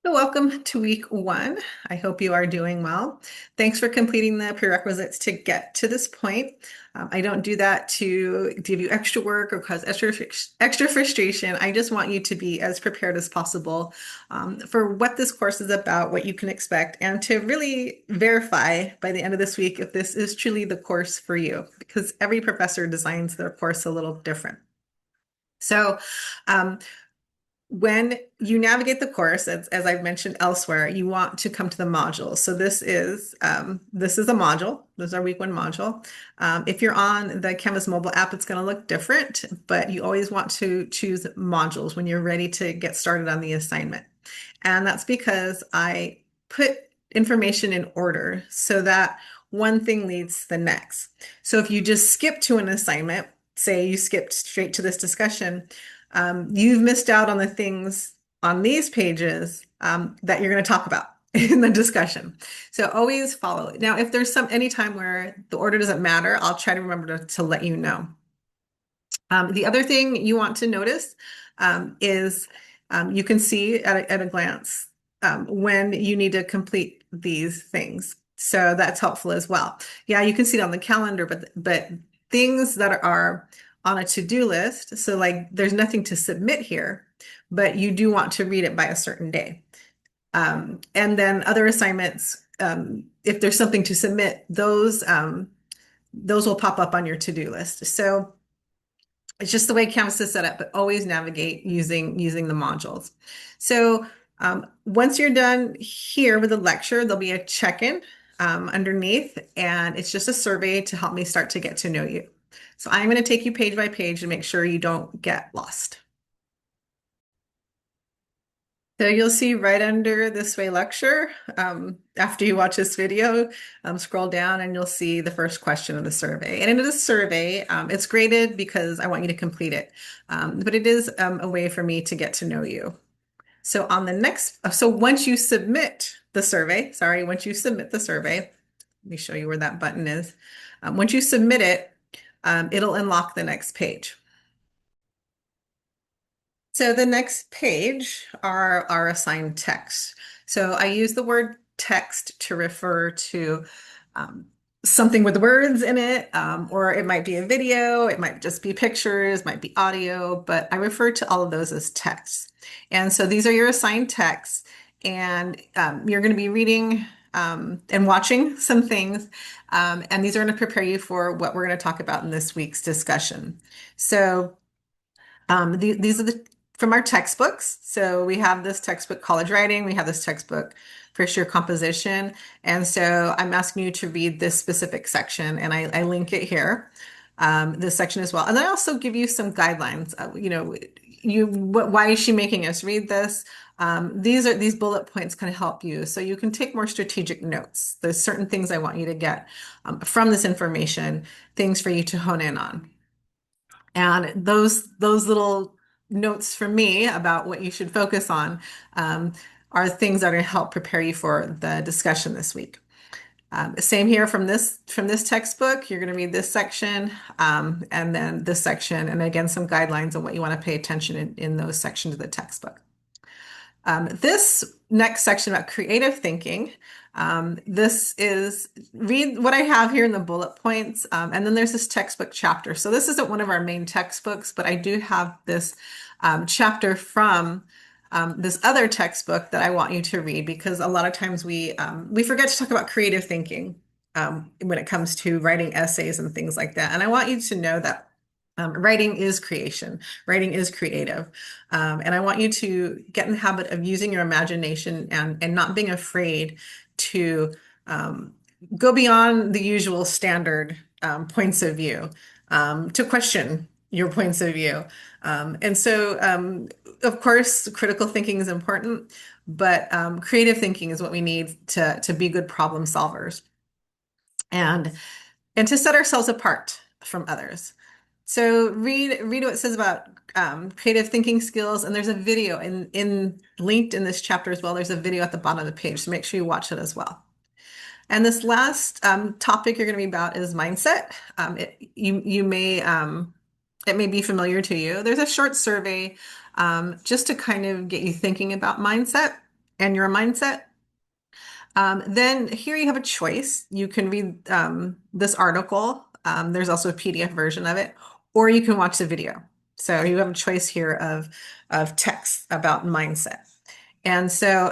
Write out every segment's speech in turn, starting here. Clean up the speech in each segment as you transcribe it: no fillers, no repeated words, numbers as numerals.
So welcome to week one. I hope you are doing well. Thanks for completing the prerequisites to get to this point. I don't do that to give you extra work or cause extra frustration. I just want you to be as prepared as possible for what this course is about, what you can expect, and to really verify by the end of this week if this is truly the course for you, because every professor designs their course a little different. So, um, when you navigate the course, as I've mentioned elsewhere, you want to come to the modules. So this is a module. This is our week one module. If you're on the Canvas mobile app, it's going to look different, but you always want to choose modules when you're ready to get started on the assignment. And that's because I put information in order so that one thing leads to the next. So if you just skip to an assignment, say you skipped straight to this discussion, you've missed out on the things on these pages that you're going to talk about in the discussion. So always follow it. Now, if there's any time where the order doesn't matter, I'll try to remember to let you know. The other thing you want to notice is you can see at a glance when you need to complete these things. So that's helpful as well. Yeah, you can see it on the calendar, but things that are on a to-do list, so like there's nothing to submit here, but you do want to read it by a certain day. And then other assignments, if there's something to submit, those will pop up on your to-do list. So it's just the way Canvas is set up, but always navigate using the modules. So once you're done here with the lecture, there'll be a check-in underneath, and it's just a survey to help me start to get to know you. So I'm going to take you page by page to make sure you don't get lost. So you'll see right under this way lecture, after you watch this video, scroll down and you'll see the first question of the survey. And in the survey, it's graded because I want you to complete it. But it is a way for me to get to know you. So once you submit the survey, let me show you where that button is. Once you submit it, it'll unlock the next page. So the next page are our assigned text. So I use the word text to refer to something with words in it, or it might be a video, it might just be pictures, might be audio, but I refer to all of those as texts. And so these are your assigned texts, and you're going to be reading and watching some things, and these are going to prepare you for what we're going to talk about in this week's discussion. So these are from our textbooks. So we have this textbook, College Writing. We have this textbook, First Year Composition. And so I'm asking you to read this specific section, and I link it here, this section as well. And I also give you some guidelines. Why is she making us read this? These bullet points can help you, so you can take more strategic notes. There's certain things I want you to get from this information, things for you to hone in on. And those little notes from me about what you should focus on are things that are going to help prepare you for the discussion this week. Same here from this textbook. You're going to read this section and then this section, and again some guidelines on what you want to pay attention in those sections of the textbook. This next section about creative thinking, this is read what I have here in the bullet points, and then there's this textbook chapter. So this isn't one of our main textbooks, but I do have this chapter from this other textbook that I want you to read, because a lot of times we forget to talk about creative thinking when it comes to writing essays and things like that. And I want you to know that writing is creation. Writing is creative. And I want you to get in the habit of using your imagination and not being afraid to go beyond the usual standard points of view, to question your points of view. And so, of course, critical thinking is important, but creative thinking is what we need to be good problem solvers and to set ourselves apart from others. So read what it says about creative thinking skills, and there's a video linked in this chapter as well. There's a video at the bottom of the page, so make sure you watch it as well. And this last topic you're going to be about is mindset. It may be familiar to you. There's a short survey just to kind of get you thinking about mindset. and your mindset. Then here you have a choice. You can read this article. There's also a PDF version of it, or you can watch the video. So you have a choice here of text about mindset. And so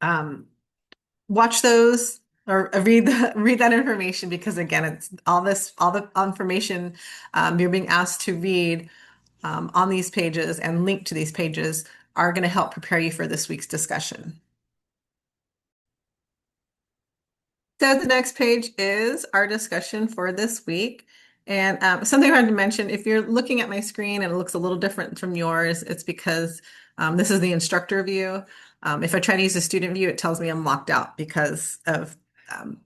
um, watch those or read that information because again, it's all the information you're being asked to read on these pages and link to these pages are going to help prepare you for this week's discussion. So the next page is our discussion for this week. And something I wanted to mention, if you're looking at my screen and it looks a little different from yours, it's because this is the instructor view. If I try to use the student view, it tells me I'm locked out because of um,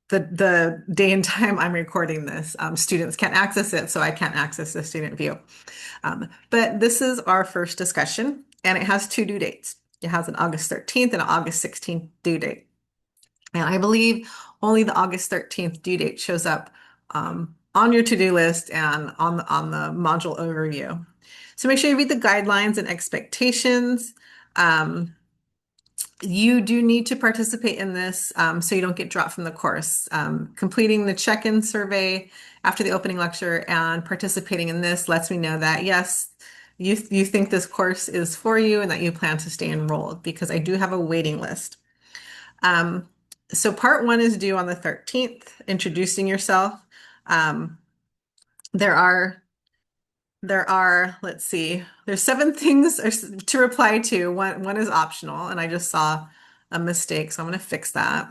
the day and time I'm recording this. Students can't access it, so I can't access the student view. But this is our first discussion, and it has two due dates. It has an August 13th and an August 16th due date. And I believe only the August 13th due date shows up on your to-do list and on the module overview. So make sure you read the guidelines and expectations. You do need to participate in this so you don't get dropped from the course. Completing the check-in survey after the opening lecture and participating in this lets me know that yes, you think this course is for you and that you plan to stay enrolled because I do have a waiting list. So part one is due on the 13th, introducing yourself. Um, there are let's see, there's 7 things to reply to. One is optional, and I just saw a mistake, so I'm going to fix that.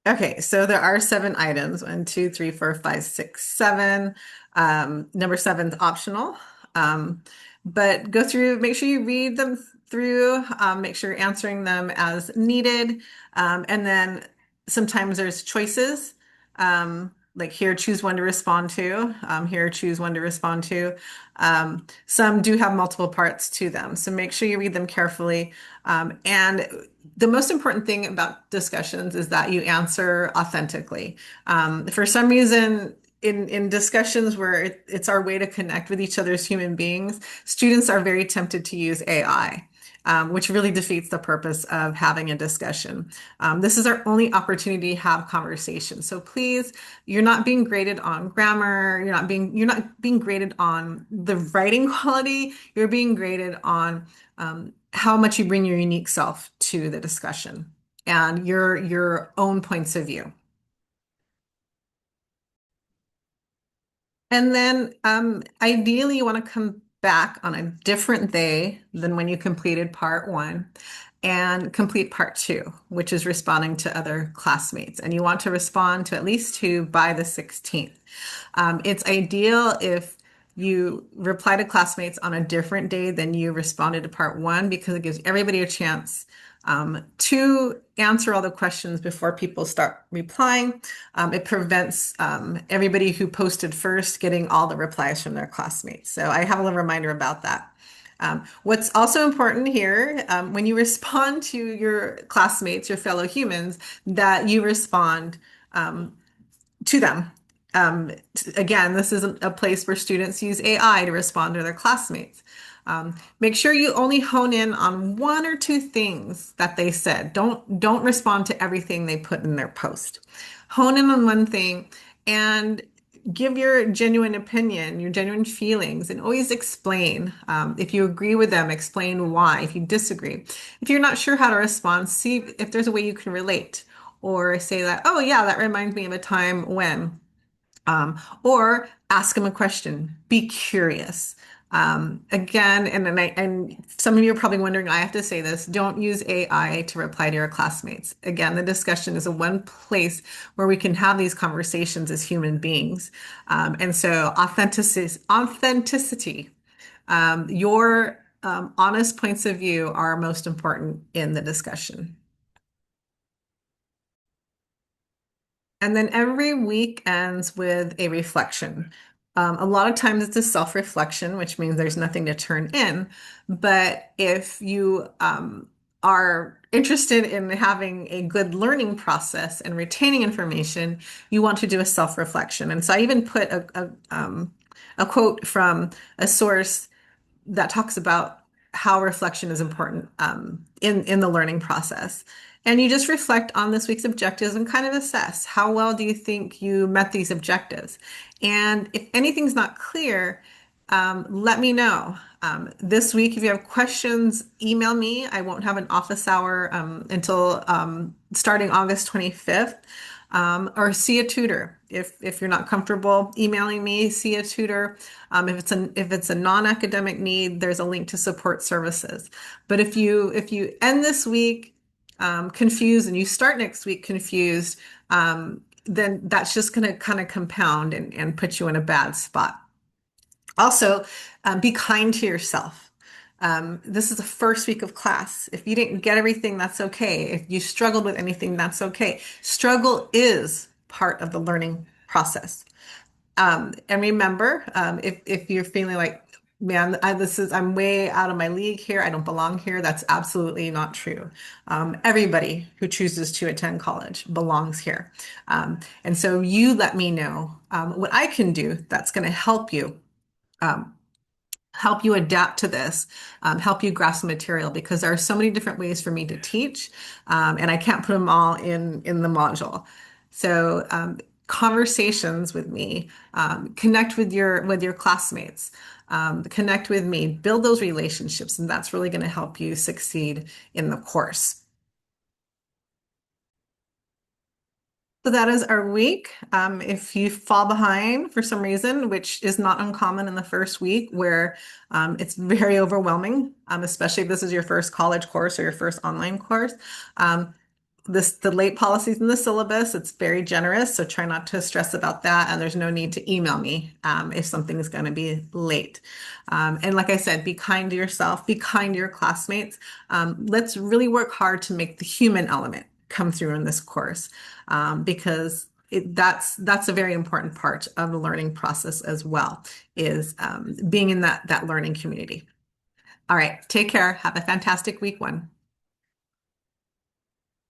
Okay, so there are 7 items. 1, 2, 3, 4, 5, 6, 7. Number 7 is optional. But go through, make sure you read them through, make sure you're answering them as needed. And then sometimes there's choices. Like here, choose one to respond to. Here, choose one to respond to. Some do have multiple parts to them, so make sure you read them carefully. And the most important thing about discussions is that you answer authentically. For some reason, in discussions where it's our way to connect with each other as human beings, students are very tempted to use AI. Which really defeats the purpose of having a discussion. This is our only opportunity to have conversation. So please, you're not being graded on grammar. You're not being graded on the writing quality. You're being graded on how much you bring your unique self to the discussion and your own points of view. And then ideally, you want to come back on a different day than when you completed part one and complete part two, which is responding to other classmates. And you want to respond to at least 2 by the 16th. It's ideal if you reply to classmates on a different day than you responded to part one because it gives everybody a chance to answer all the questions before people start replying. It prevents everybody who posted first getting all the replies from their classmates. So I have a little reminder about that. What's also important here, when you respond to your classmates, your fellow humans, that you respond to them. Again, this isn't a place where students use AI to respond to their classmates. Make sure you only hone in on 1 or 2 things that they said. Don't respond to everything they put in their post. Hone in on one thing and give your genuine opinion, your genuine feelings, and always explain. If you agree with them, explain why. If you disagree, if you're not sure how to respond, see if there's a way you can relate or say that, oh yeah, that reminds me of a time when. Or ask them a question. Be curious. Again, and some of you are probably wondering, I have to say this, don't use AI to reply to your classmates. Again, the discussion is a one place where we can have these conversations as human beings. And so authenticity, your honest points of view are most important in the discussion. And then every week ends with a reflection. A lot of times it's a self-reflection, which means there's nothing to turn in. But if you are interested in having a good learning process and retaining information, you want to do a self-reflection. And so I even put a quote from a source that talks about how reflection is important in the learning process. And you just reflect on this week's objectives and kind of assess how well do you think you met these objectives. And if anything's not clear, let me know. This week, if you have questions, email me. I won't have an office hour until starting August 25th. Or see a tutor. If you're not comfortable emailing me, see a tutor. If it's a non-academic need, there's a link to support services. But if you end this week confused and you start next week confused, then that's just going to kind of compound and put you in a bad spot. Also, be kind to yourself. This is the first week of class. If you didn't get everything, that's okay. If you struggled with anything, that's okay. Struggle is part of the learning process. And remember, if you're feeling like, man, I'm way out of my league here, I don't belong here, that's absolutely not true. Everybody who chooses to attend college belongs here. And so you let me know what I can do that's going to um, help you adapt to this, help you grasp the material because there are so many different ways for me to teach, and I can't put them all in the module. So conversations with me, connect with your classmates, connect with me, build those relationships, and that's really going to help you succeed in the course. So that is our week. If you fall behind for some reason, which is not uncommon in the first week, where it's very overwhelming, especially if this is your first college course or your first online course, um, the late policies in the syllabus, it's very generous, so try not to stress about that. And there's no need to email me if something is going to be late. And like I said, be kind to yourself, be kind to your classmates. Let's really work hard to make the human element come through in this course because that's a very important part of the learning process as well, is being in that learning community. All right, take care. Have a fantastic week one.